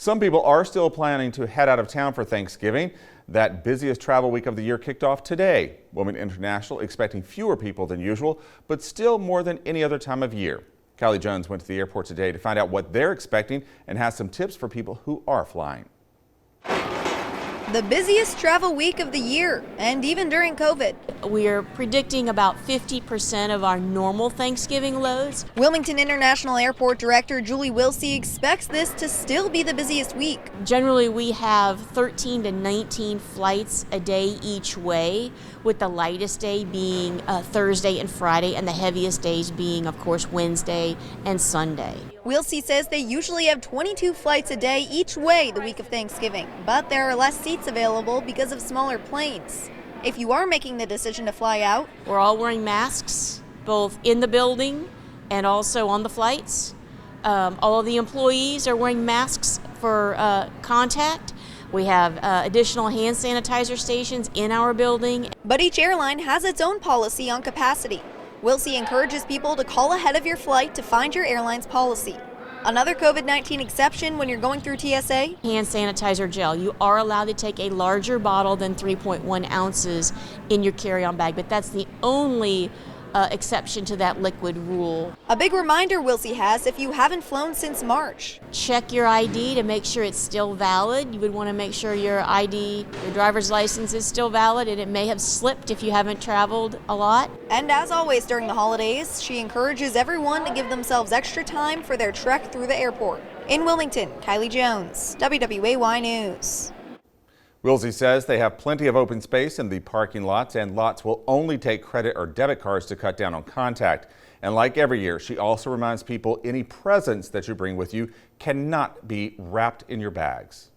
Some people are still planning to head out of town for Thanksgiving. That busiest travel week of the year kicked off today. Wilmington International expecting fewer people than usual, but still more than any other time of year. Kylie Jones went to the airport today to find out what they're expecting and has some tips for people who are flying. The busiest travel week of the year, and even during COVID. We are predicting about 50% of our normal Thanksgiving loads. Wilmington International Airport Director Julie Wilsey expects this to still be the busiest week. Generally, we have 13 to 19 flights a day each way, with the lightest day being Thursday and Friday, and the heaviest days being, of course, Wednesday and Sunday. Wilsey says they usually have 22 flights a day each way the week of Thanksgiving, but there are less seats available because of smaller planes. If you are making the decision to fly out, we're all wearing masks, both in the building and also on the flights. All of the employees are wearing masks for contact. We have additional hand sanitizer stations in our building. But each airline has its own policy on capacity. Wilsey encourages people to call ahead of your flight to find your airline's policy. Another COVID-19 exception when you're going through TSA? Hand sanitizer gel. You are allowed to take a larger bottle than 3.1 ounces in your carry-on bag, but that's the only exception to that liquid rule. A big reminder Wilsey has if you haven't flown since March. Check your ID to make sure it's still valid. You would want to make sure your ID, your driver's license is still valid, and it may have slipped if you haven't traveled a lot. And as always during the holidays, she encourages everyone to give themselves extra time for their trek through the airport. In Wilmington, Kylie Jones, WWAY News. Wilsey says they have plenty of open space in the parking lots, and lots will only take credit or debit cards to cut down on contact. And like every year, she also reminds people any presents that you bring with you cannot be wrapped in your bags.